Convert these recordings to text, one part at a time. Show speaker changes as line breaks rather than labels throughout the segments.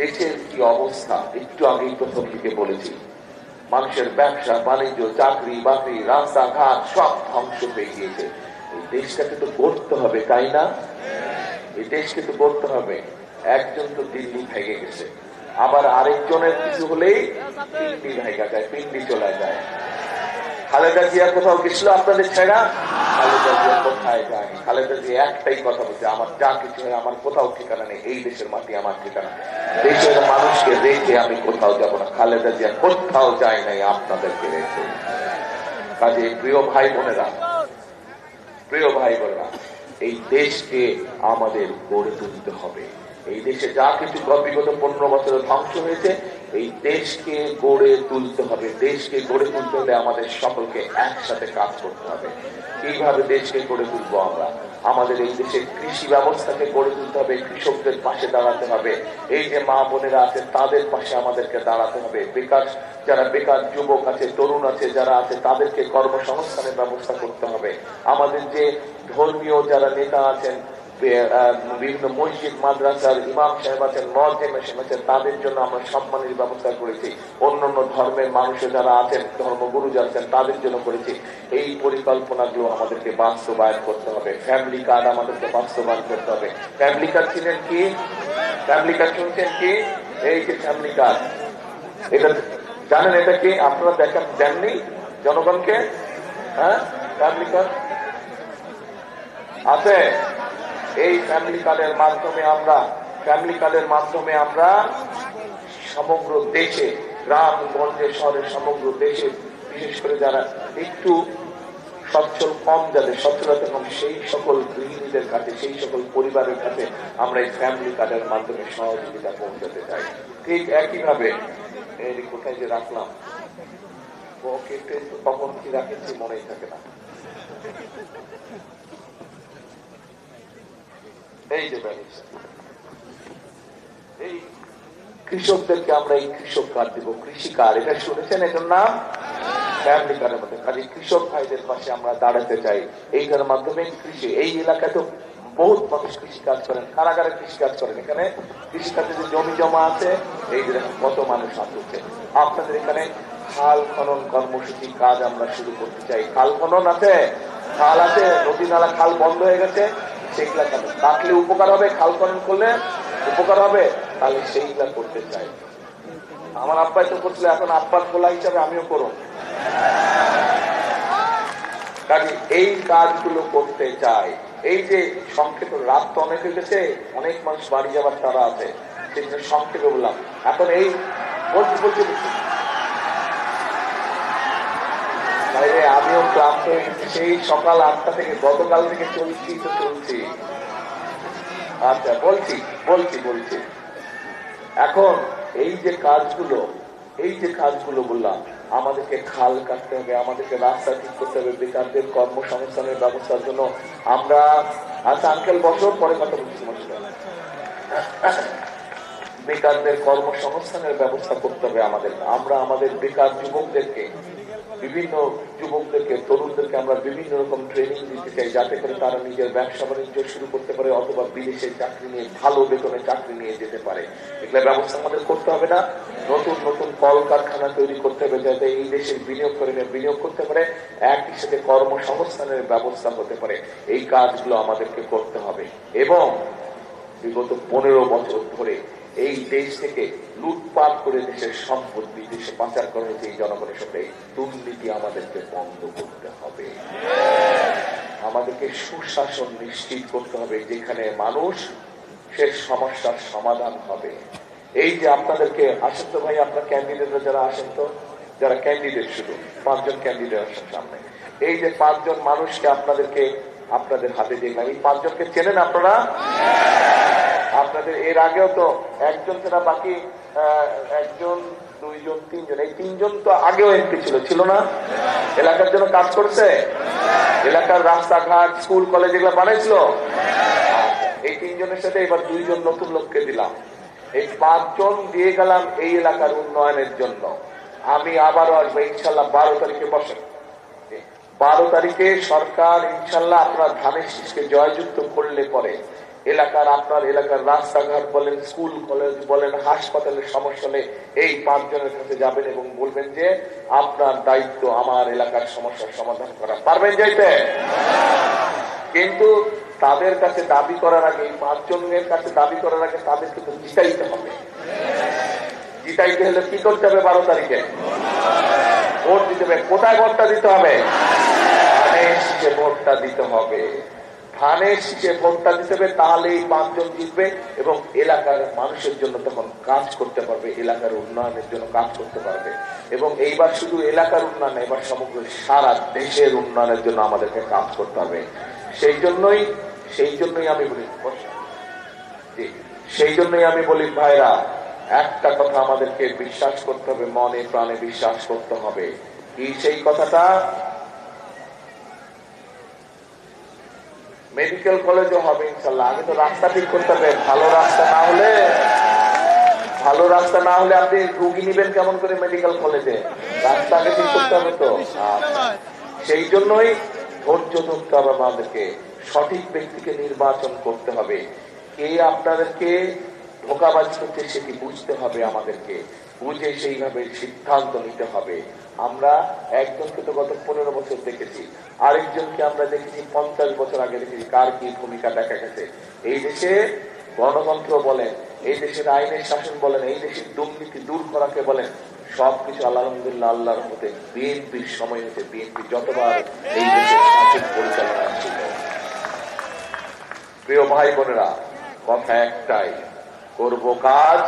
দেশের কি অবস্থা একটু আগেই প্রথম দিকে বলেছি। মানুষের ব্যবসা বাণিজ্য, চাকরি বাকরি, রাস্তাঘাট সব ধ্বংস হয়ে গিয়েছে। এই দেশটাকে তো গড়তে হবে, তাই না? এই দেশকে তো গড়তে হবে। একজন তো দিল্লি ভেঙে গেছে, আবার আরেকজনের কিছু হলেই পিন্ডি ভেঙে যায়, পিন্ডি চলে যায়। খালেদা জিয়া কোথাও গেছিল আপনাদের ছেড়া? খালেদা জিয়া কোথায় যায়নি। খালেদা জিয়া একটাই কথা বলছে, আমার যা কিছু হয় আমার কোথাও ঠিকানা নেই, এই দেশের মাটি আমার ঠিকানা, দেশের মানুষকে রেখে আমি কোথাও যাব না। খালেদা জিয়া কোথাও যায় নাই আপনাদেরকে রেখে। কাজে প্রিয় ভাই বোনেরা, এই দেশকে আমাদের গড়ে তুলতে হবে। এই দেশে যা কিছু বিগত 15 বছরে ধ্বংস হয়েছে, এই দেশকে গড়ে তুলতে হবে। দেশকে গড়ে তুলতে হলে আমাদের সকলকে একসাথে কাজ করতে হবে। কিভাবে দেশকে গড়ে তুলবো আমরা? আমাদের এই দেশের কৃষি ব্যবস্থাকে গড়ে তুলতে হবে, কৃষকদের পাশে দাঁড়াতে হবে। এই যে মা বোনেরা আছে তাদের পাশে আমাদেরকে দাঁড়াতে হবে। যারা বেকার যুবক আছে, তরুণ আছে, যারা আছে তাদেরকে কর্মসংস্থানের ব্যবস্থা করতে হবে। আমাদের যে ধর্মীয় যারা নেতা আছেন, বিভিন্ন মসজিদ মাদ্রাসার ইমাম সাহেব আছেন, মুয়াজ্জিন আছেন, তাদের জন্য আমরা সম্মানের ব্যবস্থা করেছি। অন্যান্য ধর্মের মানুষের যারা আছেন, ধর্মগুরু যারা আছেন তাদের জন্য করেছি। এই পরিকল্পনাগুলো আমাদেরকে বাস্তবায়ন করতে হবে। ফ্যামিলি কার্ড আমাদেরকে বাস্তবায়ন করতে হবে। ফ্যামিলি কার্ড ছিলেন কি? ফ্যামিলি কার্ড শুনছেন কি? এই যে ফ্যামিলি কার্ড, এটা জানেন এটা কি? আপনারা দেখেন, দেননি জনগণকে? হ্যাঁ, ফ্যামিলি কার্ড আছে। এই ফ্যামিলি কার্ডের মাধ্যমে আমরা সমগ্র দেশে, গ্রাম গঞ্জে, শহরে, সমগ্র দেশে, বিশেষ করে যারা একটু সচ্ছল কম, যাদের সচ্ছলতা কম, সেই সকল গৃহিণীদের কাছে, সেই সকল পরিবারের কাছে আমরা এই ফ্যামিলি কার্ডের মাধ্যমে সহযোগিতা পৌঁছাতে চাই। ঠিক একইভাবে কোথায় যে রাখলাম, কখন কি রাখেছি মনেই থাকে না। এই যে এই কৃষকদেরকে আমরা এই কৃষক কার্ড দিব, কৃষি কার্ড, এটা শুনেছেন? এটার নাম ফ্যামিলি কার্ডের মধ্যে। কাজে কৃষক ভাইদের পাশে আমরা দাঁড়াতে চাই। এইটার মাধ্যমে কৃষি, এই এলাকায় তো বহুত মানুষ কৃষি কাজ করেন, কারাগারে কৃষি কাজ করেন। এখানে কৃষি কাজে যে জমি জমা আছে, এই যে কত মানুষ আসছে। আপনাদের এখানে খাল খনন কর্মসূচি কাজ আমরা শুরু করতে চাই। খাল খনন আছে, খাল আছে, নদী নালা খাল বন্ধ হয়ে গেছে, সেইগুলা কাটলে উপকার হবে, খাল খনন করলে উপকার হবে, তাহলে সেইগুলা করতে চাই। আমার আব্বাই তো করছিল, এখন আব্বার খোলা হিসাবে আমিও করব। কাজে এই কাজগুলো করতে চাই। এই যে সংক্ষেপে, রাত তো অনেক হয়ে গেছে, অনেক মানুষ বাড়ি যাবার তারা আছে, সেই জন্য সংক্ষেপে বললাম। এখন এই বলছি বাইরে আমিও ক্লান্ত হয়ে গেছি, সেই সকাল 8টা থেকে, গতকাল থেকে চলছি। আচ্ছা, বলছি। এখন এই যে কাজগুলো বললাম, আমাদেরকে খাল কাটতে হবে, আমাদেরকে রাস্তা ঠিক করতে হবে, বেকারদের কর্মসংস্থানের ব্যবস্থার জন্য আমরা, আচ্ছা আঙ্কেল বছর পরে কথা বলছি, বেকারদের কর্মসংস্থানের ব্যবস্থা করতে হবে আমরা আমাদের বেকার তরুণদেরকে আমরা বিভিন্ন রকম ট্রেনিং দিতে চাই, যাতে করে তারা নিজের ব্যবসা বাণিজ্য শুরু করতে পারে, অথবা বিদেশে চাকরি নিয়ে, ভালো বেতনে চাকরি নিয়ে যেতে পারে। এগুলো ব্যবস্থা আমাদের করতে হবে না? নতুন কলকারখানা তৈরি করতে হবে, যাতে এই দেশে বিনিয়োগ করতে পারে, একই সাথে কর্মসংস্থানের ব্যবস্থা হতে পারে। এই কাজগুলো আমাদেরকে করতে হবে। এবং বিগত 15 বছর ধরে এই দেশ থেকে লুটপাট করে দেশের সম্পদ বিদেশে পাচার করা হয়েছে, এই জনগণের সাথে দুর্নীতি আমাদেরকে বন্ধ করতে হবে। আমাদেরকে সুশাসন নিশ্চিত করতে হবে, যেখানে মানুষের সমস্যার সমাধান হবে। এই যে আপনাদেরকে আসেন তো ভাই, আপনার ক্যান্ডিডেটরা যারা আসেন তো, যারা ক্যান্ডিডেট, শুধু 5 জন ক্যান্ডিডেট আসেন সামনে। এই যে 5 জন মানুষকে আপনাদের হাতে দিলাম, এই 5 জনকে চেনেন আপনারা? আপনাদের এর আগেও তো একজন ছাড়া বাকি 1 জন 2 জন 3 জন, এই 3 জন তো আগেও এমপি ছিল না? এলাকার জন্য কাজ করছে, এলাকার রাস্তাঘাট, স্কুল, কলেজ এগুলো বানাইছিল। এই 3 জনের সাথে এবার 2 জন নতুন লোককে দিলাম। এই 5 জন দিয়ে গেলাম এই এলাকার উন্নয়নের জন্য। আমি আবারও আসবো ইনশাল্লাহ 12 তারিখে। বসেন, 12 তারিখে সরকার ইনশাল্লাহ আপনার ধানের শীষকে জয়যুক্ত করলে পরে এলাকার আপনার এলাকার রাস্তাঘাট বলেন, স্কুল কলেজ বলেন, হাসপাতালের সমস্যা হলে এই 5 জনের কাছে যাবেন এবং বলবেন যে আপনার দায়িত্ব আমার এলাকার সমস্যার সমাধান করা। পারবেন যাইতে? কিন্তু তাদের কাছে দাবি করার আগে, এই 5 জনের কাছে দাবি করার আগে তাদের কিন্তু জিতাইতে হবে। জিতাইতে হলে কি করতে হবে? 12 তারিখে ভোট দিতে হবে। কোথায় ভোটটা দিতে হবে? ধানের শীষে ভোটটা দিতে হবে। ধানের শীষে ভোটটা দিতে হবে, তাহলে এই 5 জন জিতবে এবং এলাকার মানুষের জন্য তখন কাজ করতে পারবে, এলাকার উন্নয়নের জন্য কাজ করতে পারবে। এবং এইবার শুধু এলাকার উন্নয়ন, এবার সমগ্র সারা দেশের উন্নয়নের জন্য আমাদেরকে কাজ করতে হবে। সেই জন্যই আমি বলি ভাইরা, একটা কথা আমাদেরকে বিশ্বাস করতে হবে, মনে প্রাণে বিশ্বাস করতে হবে। কি সেই কথাটা? মেডিকেল কলেজও হবে ইনশাল্লাহ। আগে তো রাস্তা ঠিক করতে হবে। ভালো রাস্তা না হলে আপনি রুগী নিবেন কেমন করে মেডিকেল কলেজে? রাস্তা আগে ঠিক করতে হবে তো। সেই জন্যই ধৈর্য ধরতে হবে আমাদেরকে, সঠিক ব্যক্তিকে নির্বাচন করতে হবে। কে আপনাদেরকে ধোঁকাবাজি করতে সেটি বুঝতে হবে, আমাদেরকে বুঝে সেইভাবে সিদ্ধান্ত নিতে হবে। আমরা একজনকে তো গত 15 বছর দেখেছি, আরেকজনকে আমরা দেখেছি 50 বছর আগে দেখেছি। কার কি ভূমিকা দেখা গেছে। এই দেশে গণতন্ত্র বলেন, এই দেশের আইনের শাসন বলেন, এই দেশের দুর্নীতি দূর করাকে বলেন, সবকিছু আলহামদুলিল্লাহ আল্লাহর রহমতে বিএনপির সময় হচ্ছে। বিএনপি যতবার এই দেশের শাসন পরিচালনা ছিল। প্রিয় ভাই বোনেরা, কথা একটাই, করব কাজ,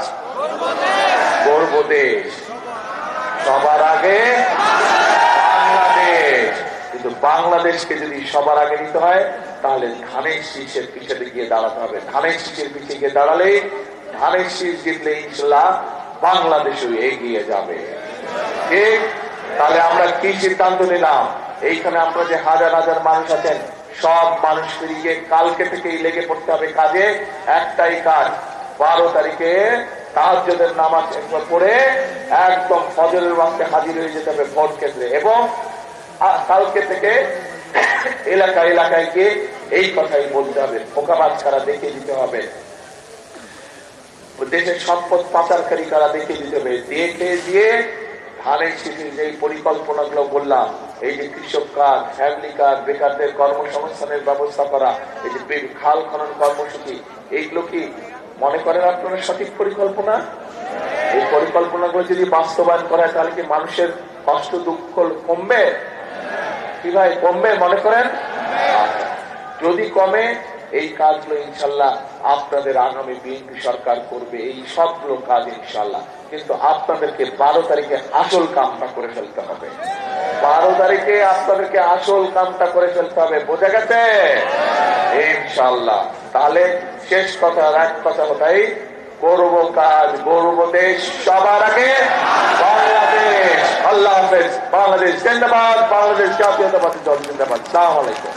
করব দেশ, সবার আগে বাংলাদেশ। কিন্তু বাংলাদেশকে যদি সবার আগে নিতে হয়, তাহলে ধানের শীষের পিছনে গিয়ে দাঁড়াতে হবে। ধানের শীষের পিছিয়ে গিয়ে দাঁড়ালে, ধানের শীষ জিতলে ইনশাল্লাহ বাংলাদেশও এগিয়ে যাবে। ঠিক? তাহলে আমরা কি সিদ্ধান্ত নিলাম? এইখানে আপনারা যে হাজার হাজার মানুষ আছেন, সব মানুষকে নিয়ে কালকে থেকেই লেগে পড়তে হবে কাজে। একটাই কাজ, 12 তারিখে তাহাজ্জুদের নামাজ একবার পড়ে একদম ফজরের ওয়াক্তে হাজির হয়ে যেতে হবে ভোট কেন্দ্রে। এবং কালকে থেকে এলাকায় গিয়ে এই কথাই বলতে হবে, ধোঁকাবাজ কারা দেখিয়ে দিতে হবে, দেশের সম্পদ পাচারকারী কারা দেখিয়ে দিতে হবে। দিয়ে ধানের শীষের যে পরিকল্পনাগুলো বললাম, এই যে কৃষক কার্ড, ফ্যামিলি কার্ড, বেকারদের কর্মসংস্থানের ব্যবস্থা করা, এই যে খাল খনন কর্মসূচি, এইগুলো কি মনে করেন আপনারা সঠিক পরিকল্পনা? এই পরিকল্পনাগুলো যদি বাস্তবায়ন করা হয়, তাহলে কি মানুষের কষ্ট দুঃখ কমবে? কি ভাই, কমবে মনে করেন? যদি কমে, এই কাজগুলো ইনশাল্লাহ আপনাদের আগামী বিএনপি সরকার করবে, এই সবগুলো কাজ ইনশাল্লাহ। কিন্তু আপনাদেরকে 12 তারিখে আসল কামটা করে ফেলতে হবে। 12 তারিখে আপনাদেরকে আসল কামটা করে ফেলতে হবে। বোঝা গেছে? ইনশাল্লাহ। তাহলে শেষ কথা, এক কথা হতাই, করব কাজ, গর্ব দেশ, সবার আগে বাংলাদেশ। আল্লাহ হাফেজ। বাংলাদেশ জিন্দাবাদ, বাংলাদেশ জাতীয়তাবাদী দল জিন্দাবাদ। আসসালামু আলাইকুম।